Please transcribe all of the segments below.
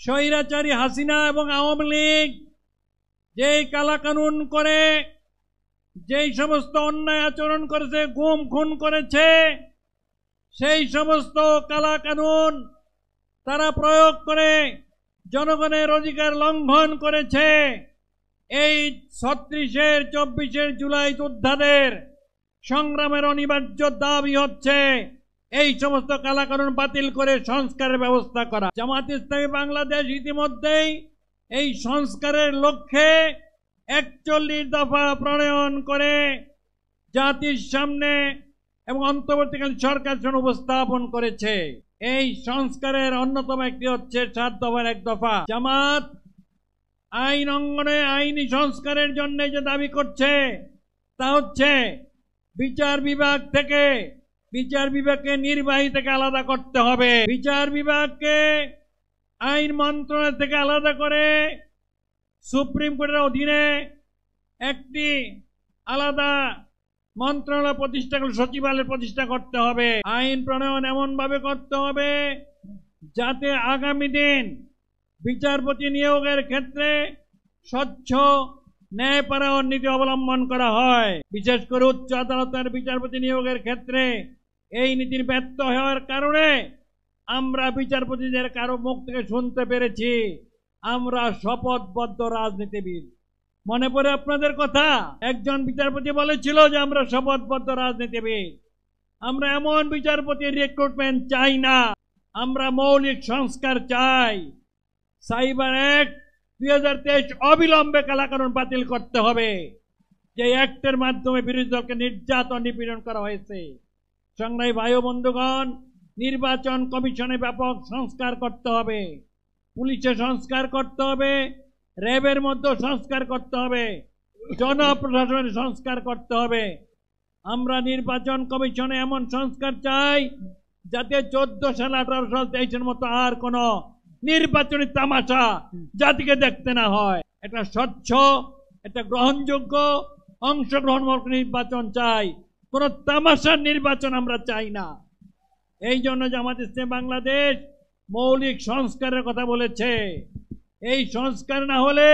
স্বৈরাচারী হাসিনা এবং আওয়ামী লীগ যেই কালাকানুন করে, যেই সমস্ত অন্যায় আচরণ করেছে, গুম খুন করেছে, সেই সমস্ত কালাকানুন তারা প্রয়োগ করে জনগণের অধিকার লঙ্ঘন করেছে। এই 36-এর 24-এর জুলাই যোদ্ধাদের সংগ্রামের অনিবার্য দাবি হচ্ছে এই সমস্ত কালাকানুন বাতিল করে সংস্কারের ব্যবস্থা করা। জামাত ইসলামী বাংলাদেশ ইতিমধ্যেই এই সংস্কারের লক্ষ্যে 41 দফা প্রণয়ন করে জাতির সামনে এবং অন্তর্বর্তীকালীন সরকার জন্য উপস্থাপন করেছে। এই সংস্কারের অন্যতম একটি হচ্ছে 7 দফার 1 দফা। জামাত আইন অঙ্গনে আইনি সংস্কারের জন্য যে দাবি করছে তা হচ্ছে বিচার বিভাগকে নির্বাহী থেকে আলাদা করতে হবে। বিচার বিভাগকে আইন মন্ত্রণালয় থেকে আলাদা করে সুপ্রিম কোর্টের অধীনে একটি আলাদা মন্ত্রণালয় প্রতিষ্ঠা করে সচিবালয় প্রতিষ্ঠা করতে হবে। আইন প্রণয়ন এমন ভাবে করতে হবে যাতে আগামী দিন বিচারপতি নিয়োগের ক্ষেত্রে স্বচ্ছ ন্যায়পরায়ণ নীতি অবলম্বন করা হয়। বিশেষ করে উচ্চ আদালতের বিচারপতি নিয়োগের ক্ষেত্রে এই নীতির ব্যর্থ হওয়ার কারণে আমরা বিচারপতিদের কারো মুখ থেকে শুনতে পেরেছি আমরা শপথবদ্ধ রাজনীতিবিদ। মনে পড়ে আপনাদের কথা? একজন বিচারপতি বলেছিল যে আমরা শপথবদ্ধ রাজনীতিবিদ। আমরা এমন বিচারপতির রিক্রুটমেন্ট চাই না, আমরা মৌলিক সংস্কার চাই। সাইবার অ্যাক্ট 2023 অবিলম্বে কালাকানুন বাতিল করতে হবে, যে অ্যাক্টের মাধ্যমে বিরোধী দলকে নির্যাতন নিপীড়ন করা হয়েছে। সংগ্রামী ভাই ও বন্ধুগণ, নির্বাচন কমিশনে ব্যাপক সংস্কার করতে হবে, পুলিশে সংস্কার করতে হবে, র্যাবের মধ্যে সংস্কার করতে হবে, জনপ্রশাসনের সংস্কার করতে হবে। আমরা নির্বাচন কমিশনে এমন সংস্কার চাই যাতে 14 সাল 18 সাল 23-এর মতো আর কোন নির্বাচনী তামাশা জাতিকে দেখতে না হয়। এটা স্বচ্ছ, এটা গ্রহণযোগ্য, অংশগ্রহণমূলক নির্বাচন চাই, কোন তামাশার নির্বাচন আমরা চাই না। এই জন্য জামাত ইসলামী বাংলাদেশ মৌলিক সংস্কারের কথা বলেছে। এই সংস্কার না হলে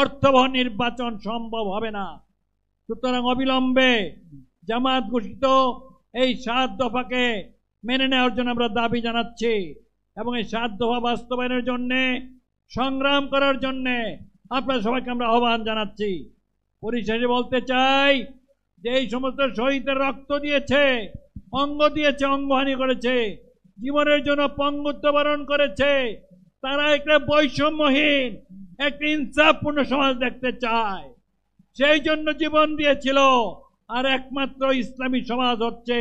অর্থবহ নির্বাচন সম্ভব হবে না। সুতরাং অবিলম্বে জামাত ঘোষিত এই 7 দফাকে মেনে নেওয়ার জন্য আমরা দাবি জানাচ্ছি এবং এই 7 দফা বাস্তবায়নের জন্য সংগ্রাম করার জন্য আপনার সবাইকে আমরা আহ্বান জানাচ্ছি। পরিশেষে বলতে চাই যে এই সমস্ত শহীদের রক্ত দিয়েছে, অঙ্গ দিয়েছে, অঙ্গহানি করেছে, জীবনের জন্য পঙ্গুত্ব বরণ করেছে, তারা একটা বৈষম্যহীন, একটা ইনসাফপূর্ণ সমাজ দেখতে চায়, সেই জন্য জীবন দিয়েছিল। আর একমাত্র ইসলামী সমাজ হচ্ছে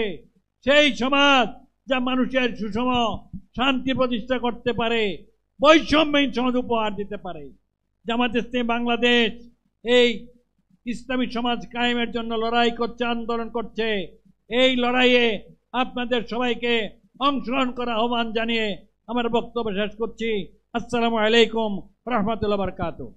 সেই সমাজ যা মানুষের সুষম শান্তি প্রতিষ্ঠা করতে পারে, বৈষম্যহীন সমাজ উপহার দিতে পারে। জামাত ইসলামী বাংলাদেশ এই ইসলামী সমাজ কায়েমের জন্য লড়াই করছে, আন্দোলন করছে। এই লড়াইয়ে আপনাদের সবাইকে অংশগ্রহণ করার আহ্বান জানিয়ে আমার বক্তব্য শেষ করছি। আসসালামু আলাইকুম ওয়া রাহমাতুল্লাহি ওয়া বারাকাতুহু।